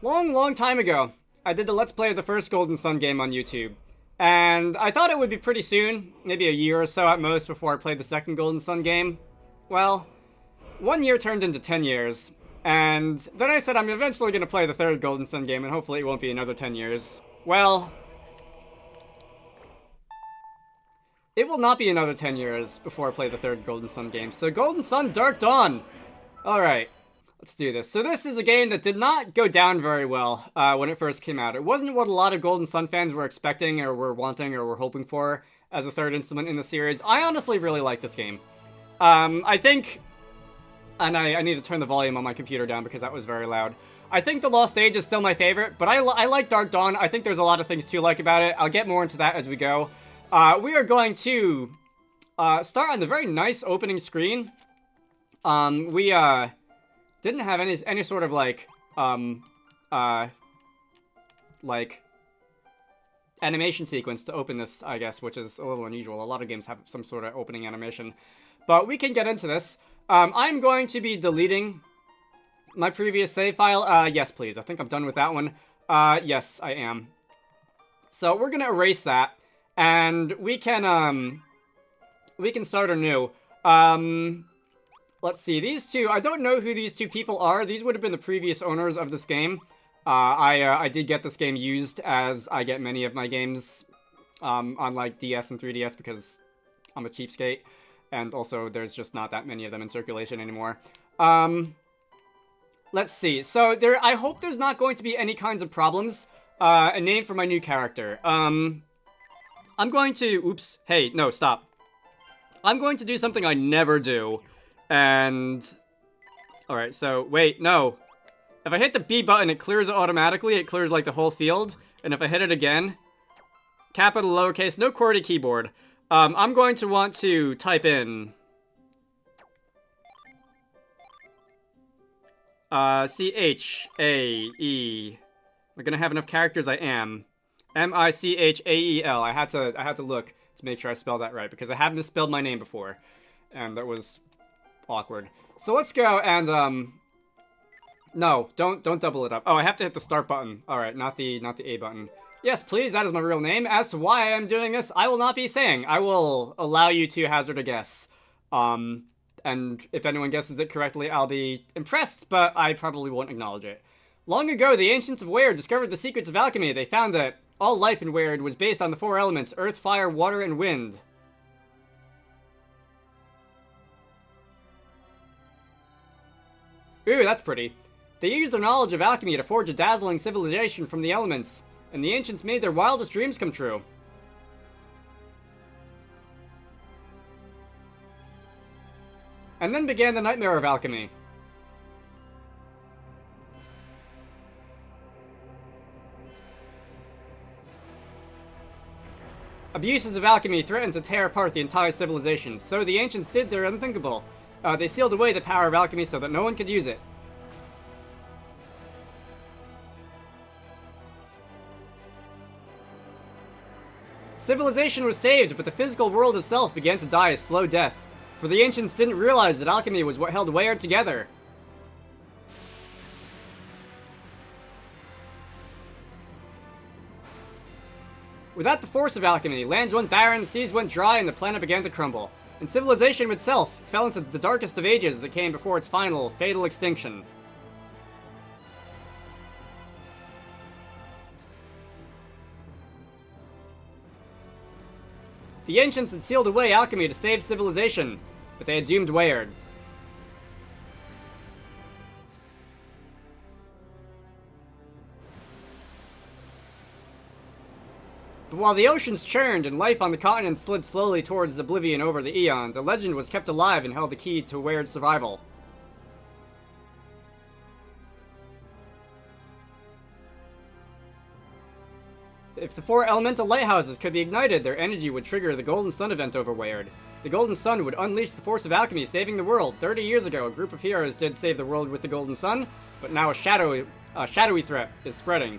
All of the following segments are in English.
Long time ago, I did the Let's Play of the first Golden Sun game on YouTube. And I thought it would be pretty soon, maybe a year or so at most, before I played the second Golden Sun game. Well, 1 year turned into 10 years. And then I said I'm eventually going to play the third Golden Sun game, and hopefully it won't be another 10 years. Well, it will not be another 10 years before I play the third Golden Sun game. So Golden Sun Dark Dawn! Alright. Let's do this. So this is a game that did not go down very well when it first came out. It wasn't what a lot of Golden Sun fans were expecting or were wanting or were hoping for as a third installment in the series. I honestly really like this game. I think... And I need to turn the volume on my computer down because that was very loud. I think The Lost Age is still my favorite, but I like Dark Dawn. I think there's a lot of things to like about it. I'll get more into that as we go. We are going to start on the very nice opening screen. We didn't have any sort of like animation sequence to open this, I guess, which is a little unusual. A lot of games have some sort of opening animation, but we can get into this. I'm going to be deleting my previous save file. Yes, please. I think I'm done with that one. Yes, I am. So we're gonna erase that, and we can start anew. Let's see, these two, I don't know who these two people are. These would have been the previous owners of this game. I did get this game used, as I get many of my games on, like, DS and 3DS, because I'm a cheapskate. And also, there's just not that many of them in circulation anymore. Let's see, so I hope there's not going to be any kinds of problems. A name for my new character. I'm going to, oops, hey, no, stop. I'm going to do something I never do. And, alright, so, wait, no. If I hit the B button, it clears it automatically. It clears, like, the whole field. And if I hit it again, capital, lowercase, no QWERTY keyboard. I'm going to want to type in... C-H-A-E. Am I gonna have enough characters? I am. M-I-C-H-A-E-L. I had to look to make sure I spelled that right, because I have misspelled my name before. And that was... awkward. So let's go and, no, don't double it up. Oh, I have to hit the start button. Alright, not the A button. Yes, please, that is my real name. As to why I am doing this, I will not be saying. I will allow you to hazard a guess. And if anyone guesses it correctly, I'll be impressed, but I probably won't acknowledge it. Long ago, the ancients of Weird discovered the secrets of alchemy. They found that all life in Weird was based on the four elements: earth, fire, water, and wind. Ooh, that's pretty. They used their knowledge of alchemy to forge a dazzling civilization from the elements, and the ancients made their wildest dreams come true. And then began the nightmare of alchemy. Abuses of alchemy threatened to tear apart the entire civilization, so the ancients did their unthinkable. They sealed away the power of alchemy so that no one could use it. Civilization was saved, but the physical world itself began to die a slow death, for the ancients didn't realize that alchemy was what held Weird together. Without the force of alchemy, lands went barren, seas went dry, and the planet began to crumble. And civilization itself fell into the darkest of ages that came before its final, fatal extinction. The ancients had sealed away alchemy to save civilization, but they had doomed Weird. But while the oceans churned and life on the continent slid slowly towards oblivion over the eons, a legend was kept alive and held the key to Weird's survival. If the four elemental lighthouses could be ignited, their energy would trigger the Golden Sun event over Weird. The Golden Sun would unleash the force of alchemy, saving the world. 30 years ago, a group of heroes did save the world with the Golden Sun, but now a shadowy threat is spreading.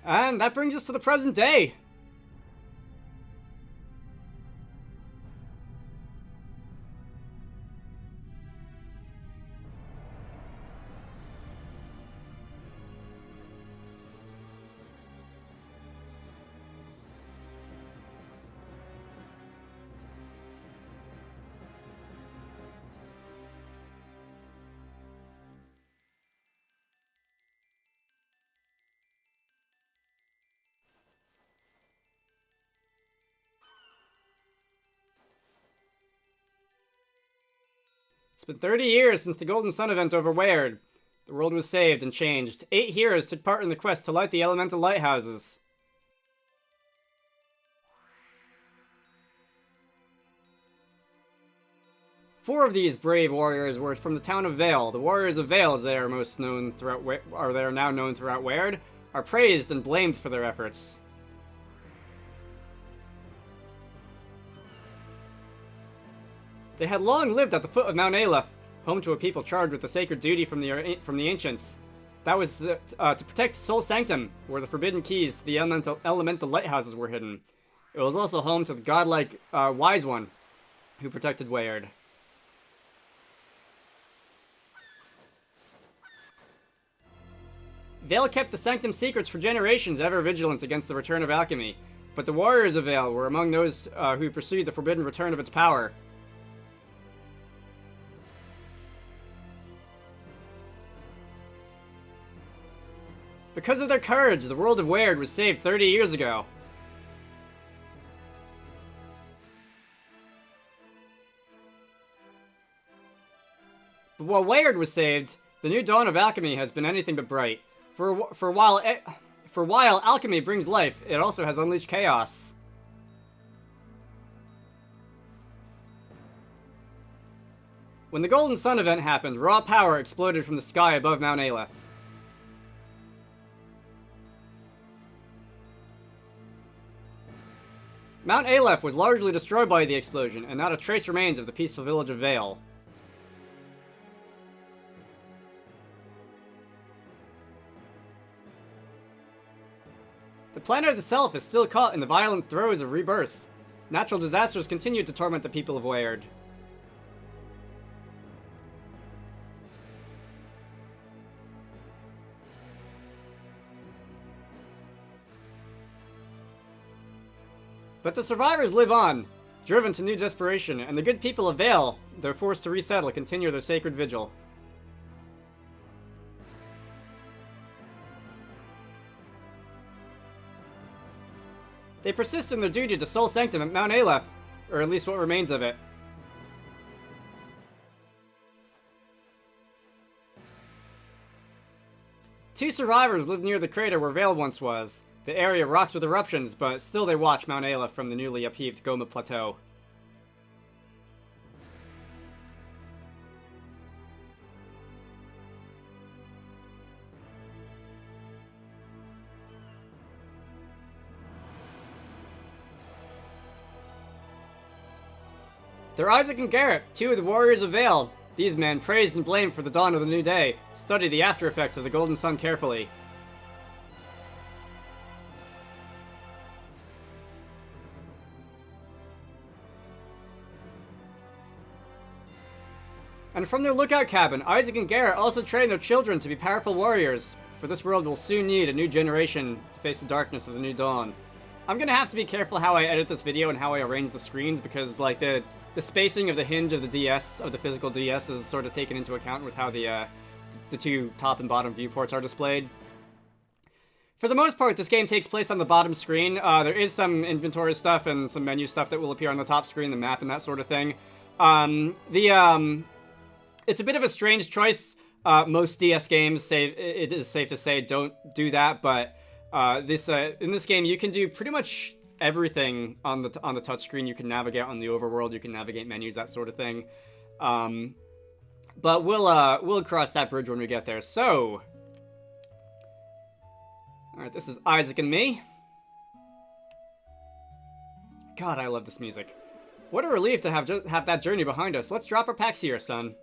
And that brings us to the present day. It's been 30 years since the Golden Sun event over Weird. The world was saved and changed. 8 heroes took part in the quest to light the elemental lighthouses. Four of these brave warriors were from the town of Vale. The warriors of Vale, as they are most known throughout, they are now known throughout Weird, are praised and blamed for their efforts. They had long lived at the foot of Mount Aleph, home to a people charged with the sacred duty from the ancients. That was to protect Sol Sanctum, where the forbidden keys to the elemental lighthouses were hidden. It was also home to the godlike Wise One, who protected Weird. Vale kept the Sanctum secrets for generations, ever vigilant against the return of alchemy. But the warriors of Vale were among those who pursued the forbidden return of its power. Because of their courage, the world of Weird was saved 30 years ago. But while Weird was saved, the new dawn of alchemy has been anything but bright. For while alchemy brings life, it also has unleashed chaos. When the Golden Sun event happened, raw power exploded from the sky above Mount Aleph. Mount Aleph was largely destroyed by the explosion, and not a trace remains of the peaceful village of Vale. The planet itself is still caught in the violent throes of rebirth. Natural disasters continue to torment the people of Weird. But the survivors live on, driven to new desperation, and the good people of Vale, they're forced to resettle, continue their sacred vigil. They persist in their duty to Sol Sanctum at Mount Aleph, or at least what remains of it. Two survivors live near the crater where Vale once was. The area rocks with eruptions, but still they watch Mount Aleph from the newly upheaved Goma Plateau. They're Isaac and Garrett, two of the warriors of Vale. These men, praised and blamed for the dawn of the new day, study the after effects of the Golden Sun carefully. And from their lookout cabin, Isaac and Garrett also train their children to be powerful warriors, for this world will soon need a new generation to face the darkness of the new dawn. I'm gonna have to be careful how I edit this video and how I arrange the screens, because like the spacing of the hinge of the DS, of the physical DS, is sort of taken into account with how the two top and bottom viewports are displayed. For the most part, this game takes place on the bottom screen. There is some inventory stuff and some menu stuff that will appear on the top screen, the map and that sort of thing. It's a bit of a strange choice. Most DS games, it is safe to say, don't do that, but in this game, you can do pretty much everything on the touchscreen. You can navigate on the overworld, you can navigate menus, that sort of thing. But we'll cross that bridge when we get there. So, all right, this is Isaac and me. God, I love this music. What a relief to have that journey behind us. Let's drop our packs here, son.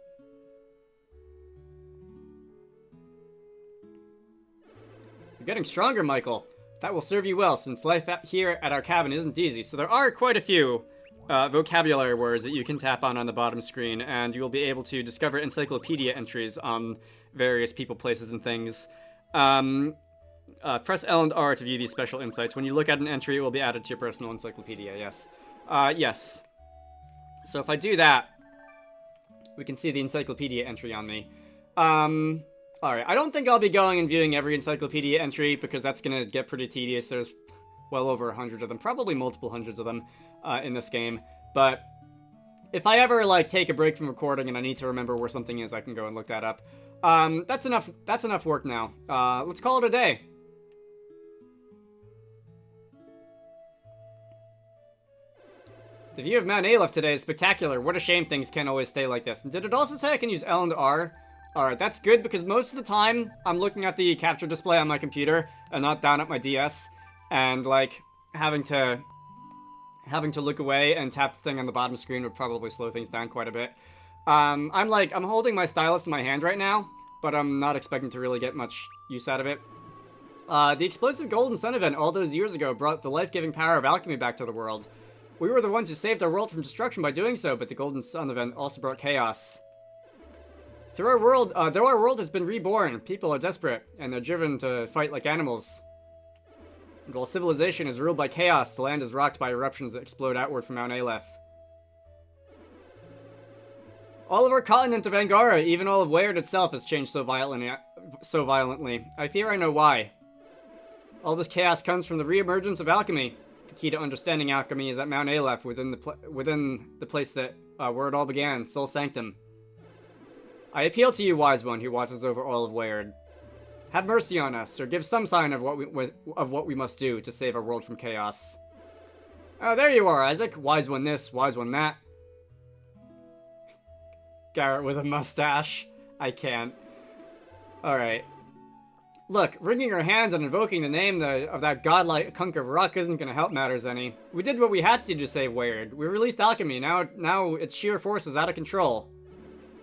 You're getting stronger, Michael. That will serve you well, since life here at our cabin isn't easy. So there are quite a few vocabulary words that you can tap on the bottom screen, and you will be able to discover encyclopedia entries on various people, places, and things. Press L and R to view these special insights. When you look at an entry, it will be added to your personal encyclopedia, yes. Yes. So if I do that, we can see the encyclopedia entry on me. Alright, I don't think I'll be going and viewing every encyclopedia entry, because that's gonna get pretty tedious. There's well over 100 of them, probably multiple hundreds of them in this game. But if I ever, like, take a break from recording and I need to remember where something is, I can go and look that up. That's enough work now. Let's call it a day. The view of Mount Aleph today is spectacular. What a shame things can't always stay like this. And did it also say I can use L and R? Alright, that's good, because most of the time, I'm looking at the capture display on my computer, and not down at my DS, and, like, having to look away and tap the thing on the bottom screen would probably slow things down quite a bit. I'm holding my stylus in my hand right now, but I'm not expecting to really get much use out of it. The explosive Golden Sun event all those years ago brought the life-giving power of alchemy back to the world. We were the ones who saved our world from destruction by doing so, but the Golden Sun event also brought chaos. Though our world has been reborn, people are desperate, and they're driven to fight like animals. And while civilization is ruled by chaos, the land is rocked by eruptions that explode outward from Mount Aleph. All of our continent of Angara, even all of Weyard itself, has changed so violently. I fear I know why. All this chaos comes from the re-emergence of alchemy. The key to understanding alchemy is at Mount Aleph, within the place that where it all began, Sol Sanctum. I appeal to you, wise one, who watches over all of Weyard. Have mercy on us, or give some sign of what we must do to save our world from chaos. Oh, there you are, Isaac. Wise one this, wise one that. Garrett with a mustache. I can't. Alright. Look, wringing our hands and invoking the name of that godlike hunk of rock isn't going to help matters any. We did what we had to save Weyard. We released alchemy. Now its sheer force is out of control.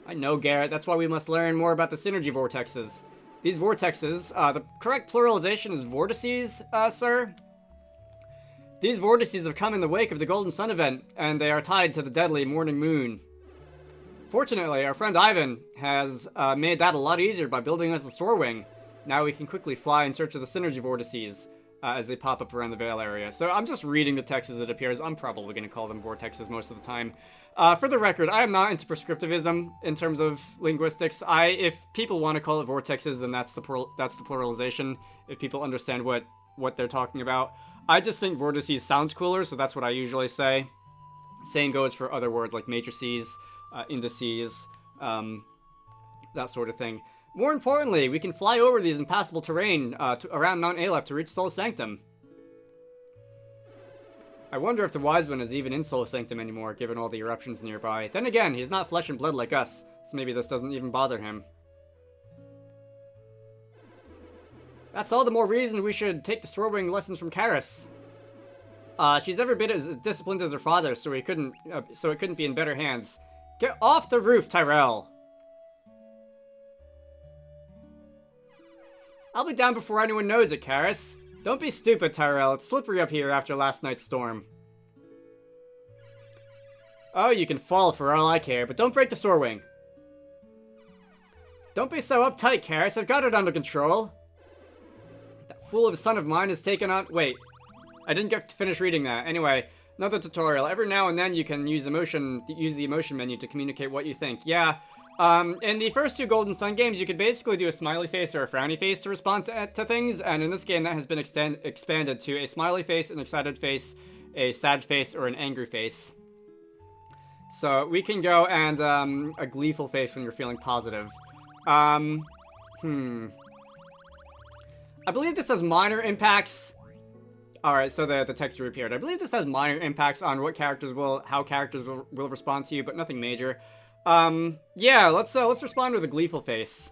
I know, Garrett. That's why we must learn more about the synergy vortexes. These vortexes, the correct pluralization is vortices, sir? These vortices have come in the wake of the Golden Sun event, and they are tied to the deadly morning moon. Fortunately, our friend Ivan has made that a lot easier by building us the Soar Wing. Now we can quickly fly in search of the synergy vortices as they pop up around the Vale area. So I'm just reading the text as it appears. I'm probably going to call them vortexes most of the time. For the record, I am not into prescriptivism in terms of linguistics. If people want to call it vortexes, then that's the pluralization. If people understand what they're talking about, I just think vortices sounds cooler, so that's what I usually say. Same goes for other words like matrices, indices, that sort of thing. More importantly, we can fly over these impassable terrain around Mount Aleph to reach Sol Sanctum. I wonder if the Wise One is even in Sol Sanctum anymore, given all the eruptions nearby. Then again, he's not flesh and blood like us, so maybe this doesn't even bother him. That's all the more reason we should take the Stormwing lessons from Karis. She's every bit as disciplined as her father, so it couldn't be in better hands. Get off the roof, Tyrell! I'll be down before anyone knows it, Karis. Don't be stupid, Tyrell. It's slippery up here after last night's storm. Oh, you can fall for all I care, but don't break the Soar Wing. Don't be so uptight, Karis. I've got it under control. That fool of a son of mine has taken on... Wait. I didn't get to finish reading that. Anyway, another tutorial. Every now and then you can use the emotion menu to communicate what you think. Yeah. In the first two Golden Sun games, you could basically do a smiley face or a frowny face to respond to things, and in this game that has been expanded to a smiley face, an excited face, a sad face, or an angry face. So we can go and a gleeful face when you're feeling positive. I believe this has minor impacts. Alright, so the text reappeared. I believe this has minor impacts on how characters will respond to you, but nothing major. Yeah, let's respond with a gleeful face.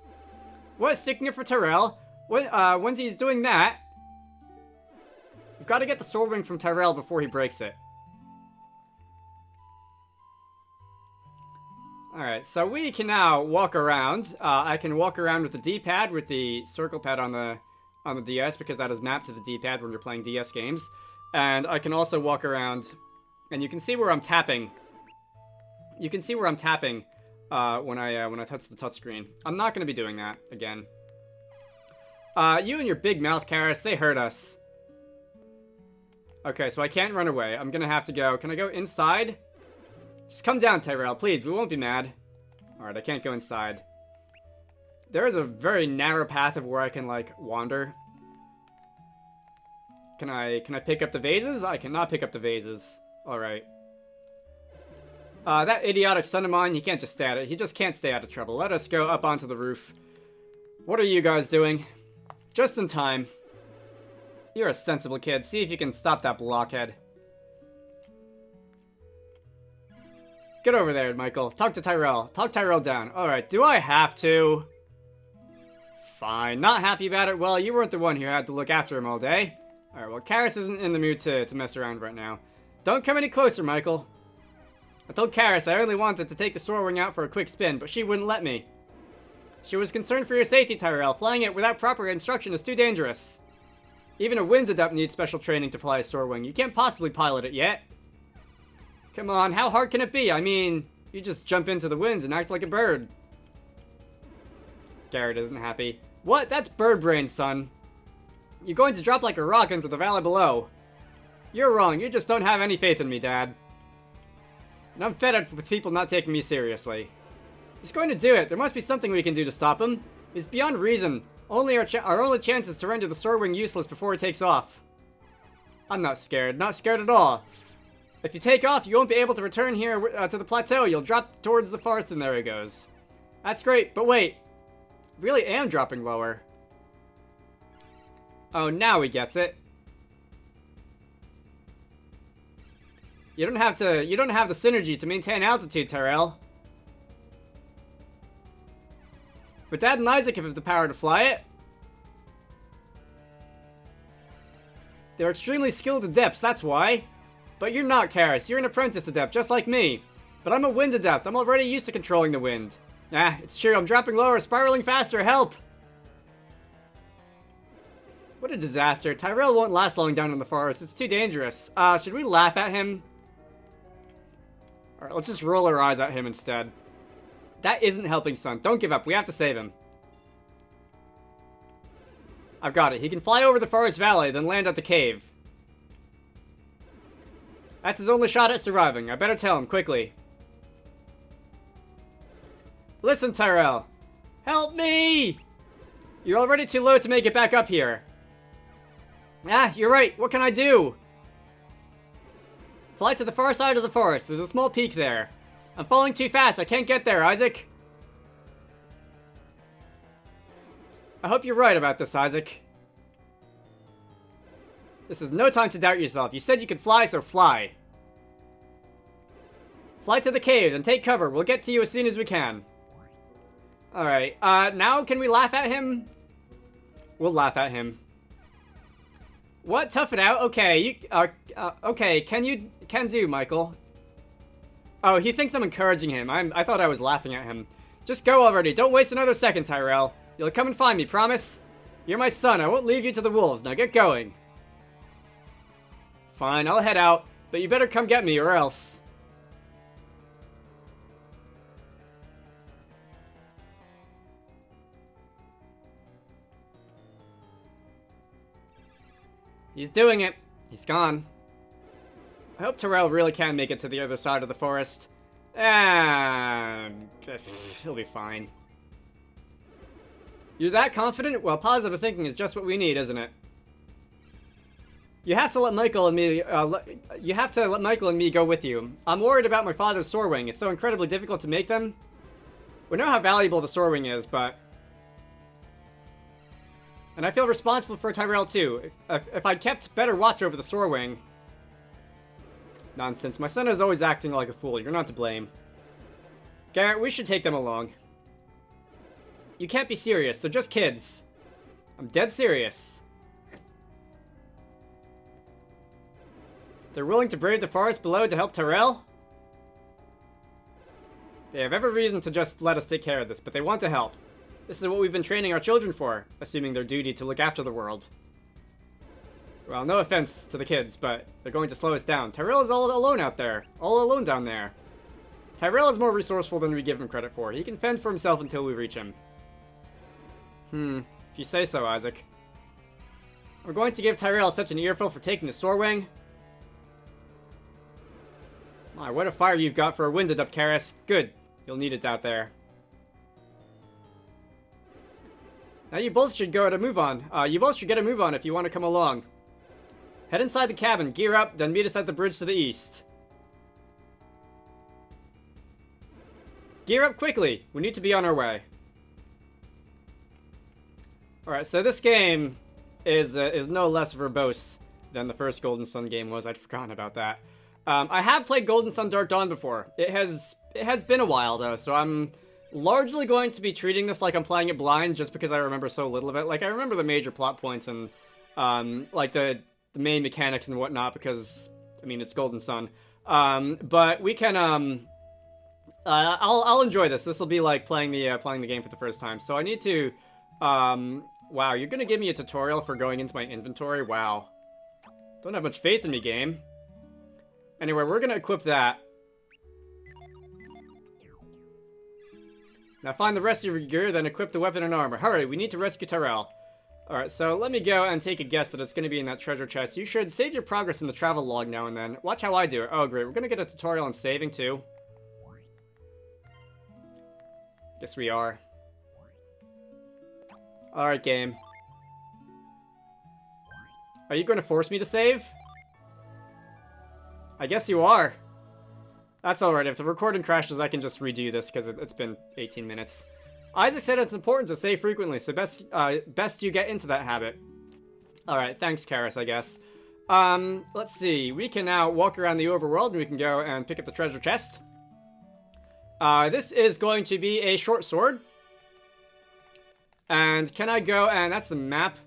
What, sticking it for Tyrell? Once he's doing that, we've got to get the sword ring from Tyrell before he breaks it. Alright, so we can now walk around. I can walk around with the D-pad, with the circle pad on the on the DS because that is mapped to the D-pad when you're playing DS games. And I can also walk around, and you can see where I'm tapping. You can see where I'm tapping when I touch the touchscreen. I'm not going to be doing that again. You and your big mouth, Karis, they hurt us. Okay, so I can't run away. I'm going to have to go. Can I go inside? Just come down, Tyrell, please. We won't be mad. Alright, I can't go inside. There is a very narrow path of where I can, like, wander. Can I pick up the vases? I cannot pick up the vases. Alright. That idiotic son of mine, he can't just stay out of it. He just can't stay out of trouble. Let us go up onto the roof. What are you guys doing? Just in time. You're a sensible kid. See if you can stop that blockhead. Get over there, Michael. Talk to Tyrell. Talk Tyrell down. Alright, do I have to? Fine. Not happy about it? Well, you weren't the one who had to look after him all day. Alright, well, Karis isn't in the mood to mess around right now. Don't come any closer, Michael. I told Karis I only wanted to take the Sword Wing out for a quick spin, but she wouldn't let me. She was concerned for your safety, Tyrell. Flying it without proper instruction is too dangerous. Even a Wizarduck needs special training to fly a Sword Wing. You can't possibly pilot it yet. Come on, how hard can it be? I mean, you just jump into the wind and act like a bird. Garrett isn't happy. What? That's bird brain, son. You're going to drop like a rock into the valley below. You're wrong. You just don't have any faith in me, Dad. And I'm fed up with people not taking me seriously. He's going to do it. There must be something we can do to stop him. It's beyond reason. Only our only chance is to render the Sword Wing useless before it takes off. I'm not scared. Not scared at all. If you take off, you won't be able to return here to the plateau. You'll drop towards the forest, and there he goes. That's great, but wait. I really am dropping lower. Oh, now he gets it. You don't have the synergy to maintain altitude, Tyrell. But Dad and Isaac have the power to fly it. They're extremely skilled adepts, that's why. But you're not, Karis. You're an apprentice adept, just like me. But I'm a wind adept. I'm already used to controlling the wind. Ah, it's true. I'm dropping lower, spiraling faster. Help! What a disaster. Tyrell won't last long down in the forest. It's too dangerous. Should we laugh at him? Alright, let's just roll our eyes at him instead. That isn't helping, son. Don't give up. We have to save him. I've got it. He can fly over the forest valley, then land at the cave. That's his only shot at surviving. I better tell him, quickly. Listen, Tyrell. Help me! You're already too low to make it back up here. Ah, you're right. What can I do? Fly to the far side of the forest. There's a small peak there. I'm falling too fast. I can't get there, Isaac. I hope you're right about this, Isaac. This is no time to doubt yourself. You said you could fly, so fly. Fly to the cave, then take cover. We'll get to you as soon as we can. Alright, now can we laugh at him? We'll laugh at him. What? Tough it out? Okay, okay, can do, Michael. Oh, he thinks I'm encouraging him. I thought I was laughing at him. Just go already. Don't waste another second, Tyrell. You'll come and find me, promise? You're my son. I won't leave you to the wolves. Now get going. Fine, I'll head out, but you better come get me or else. He's doing it. He's gone. I hope Tyrell really can make it to the other side of the forest. And he'll be fine. You're that confident? Well, positive thinking is just what we need, isn't it? You have to let Michael and me. You have to let Michael and me go with you. I'm worried about my father's Sword Wing. It's so incredibly difficult to make them. We know how valuable the Sword Wing is, but. And I feel responsible for Tyrell too. If I kept better watch over the Sword Wing. Nonsense. My son is always acting like a fool. You're not to blame. Garrett, we should take them along. You can't be serious. They're just kids. I'm dead serious. They're willing to brave the forest below to help Tyrell? They have every reason to just let us take care of this, but they want to help. This is what we've been training our children for, assuming their duty to look after the world. Well, no offense to the kids, but they're going to slow us down. Tyrell is all alone out there. All alone down there. Tyrell is more resourceful than we give him credit for. He can fend for himself until we reach him. If you say so, Isaac. We're going to give Tyrell such an earful for taking the Storewing. My, what a fire you've got for a Wizarduck, Karis. Good. You'll need it out there. Now you both should go to move on. You both should get a move on if you want to come along. Head inside the cabin, gear up, then meet us at the bridge to the east. Gear up quickly. We need to be on our way. Alright, so this game is no less verbose than the first Golden Sun game was. I'd forgotten about that. I have played Golden Sun Dark Dawn before. It has been a while, though, so I'm largely going to be treating this like I'm playing it blind just because I remember so little of it. Like, I remember the major plot points and, like, the main mechanics and whatnot because, I mean, it's Golden Sun. But we can, I'll enjoy this. This will be like playing the game for the first time. So I need to, wow, you're gonna give me a tutorial for going into my inventory? Wow. Don't have much faith in me, game. Anyway, we're gonna equip that. Now find the rest of your gear, then equip the weapon and armor. Hurry, we need to rescue Tyrell. Alright, so let me go and take a guess that it's going to be in that treasure chest. You should save your progress in the travel log now and then. Watch how I do it. Oh, great. We're going to get a tutorial on saving, too. Guess we are. Alright, game. Are you going to force me to save? I guess you are. That's alright. If the recording crashes, I can just redo this because it's been 18 minutes. Isaac said it's important to save frequently, so best you get into that habit. Alright, thanks, Karis, I guess. Let's see. We can now walk around the overworld, and we can go and pick up the treasure chest. This is going to be a short sword. And can I go, and that's the map.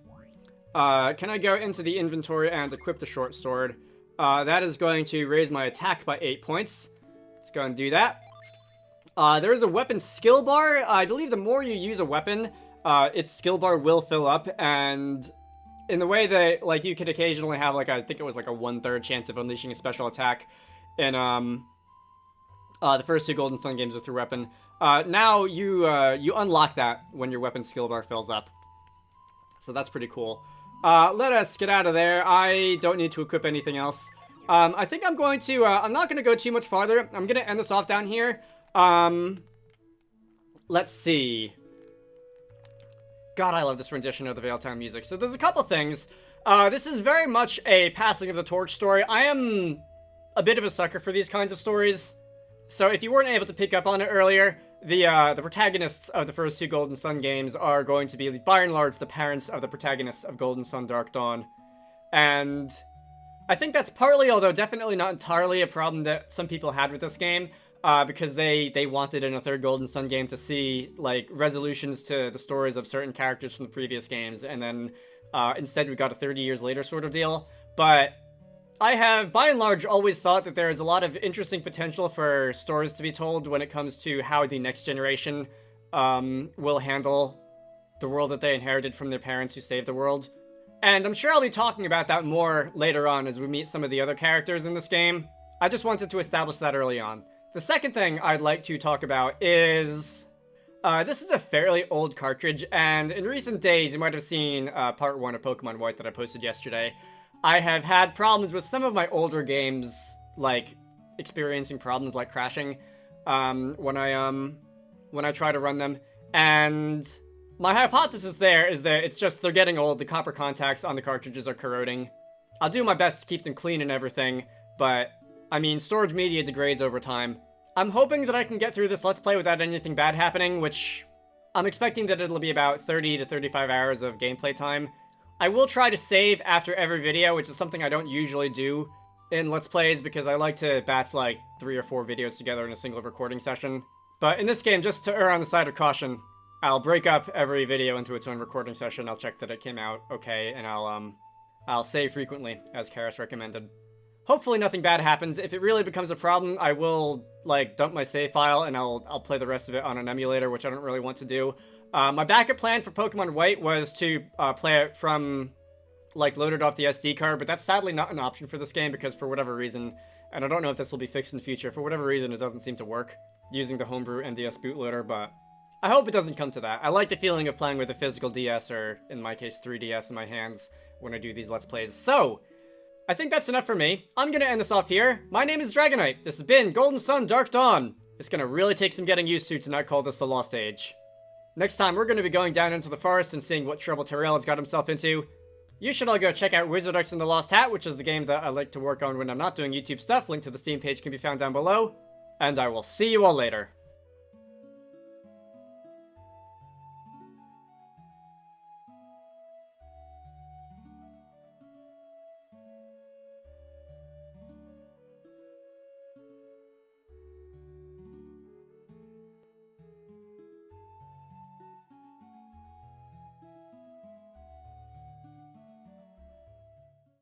Can I go into the inventory and equip the short sword? That is going to raise my attack by 8 points. Let's go and do that. There is a weapon skill bar. I believe the more you use a weapon, its skill bar will fill up, and in the way that, like, you could occasionally have, like, I think it was like a 1/3 chance of unleashing a special attack in, the first two Golden Sun games with your weapon. Now you unlock that when your weapon skill bar fills up. So that's pretty cool. Let us get out of there. I don't need to equip anything else. I think I'm going to, I'm not going to go too much farther. I'm going to end this off down here. Let's see. God, I love this rendition of the Veiltown music. So there's a couple things. This is very much a passing of the torch story. I am a bit of a sucker for these kinds of stories. So if you weren't able to pick up on it earlier, the protagonists of the first two Golden Sun games are going to be, by and large, the parents of the protagonists of Golden Sun Dark Dawn. And I think that's partly, although definitely not entirely, a problem that some people had with this game. Because they wanted in a third Golden Sun game to see, like, resolutions to the stories of certain characters from the previous games, and then instead we got a 30 years later sort of deal. But I have, by and large, always thought that there is a lot of interesting potential for stories to be told when it comes to how the next generation will handle the world that they inherited from their parents who saved the world. And I'm sure I'll be talking about that more later on as we meet some of the other characters in this game. I just wanted to establish that early on. The second thing I'd like to talk about is, this is a fairly old cartridge, and in recent days you might have seen part 1 of Pokemon White that I posted yesterday. I have had problems with some of my older games, like experiencing problems like crashing when I try to run them, and my hypothesis there is that it's just they're getting old, the copper contacts on the cartridges are corroding. I'll do my best to keep them clean and everything, but I mean, storage media degrades over time. I'm hoping that I can get through this Let's Play without anything bad happening, which I'm expecting that it'll be about 30 to 35 hours of gameplay time. I will try to save after every video, which is something I don't usually do in Let's Plays because I like to batch like 3 or 4 videos together in a single recording session. But in this game, just to err on the side of caution, I'll break up every video into its own recording session. I'll check that it came out okay, and I'll save frequently, as Karis recommended. Hopefully nothing bad happens. If it really becomes a problem, I will, like, dump my save file and I'll play the rest of it on an emulator, which I don't really want to do. My backup plan for Pokemon White was to play it from, like, loaded off the SD card, but that's sadly not an option for this game because for whatever reason, and I don't know if this will be fixed in the future, for whatever reason it doesn't seem to work using the homebrew NDS bootloader, but I hope it doesn't come to that. I like the feeling of playing with a physical DS, or in my case 3DS in my hands when I do these Let's Plays. So, I think that's enough for me. I'm gonna end this off here. My name is Dragonite. This has been Golden Sun Dark Dawn. It's gonna really take some getting used to not call this the Lost Age. Next time, we're gonna be going down into the forest and seeing what trouble Tyrell has got himself into. You should all go check out Wizarducks and the Lost Hat, which is the game that I like to work on when I'm not doing YouTube stuff. Link to the Steam page can be found down below. And I will see you all later.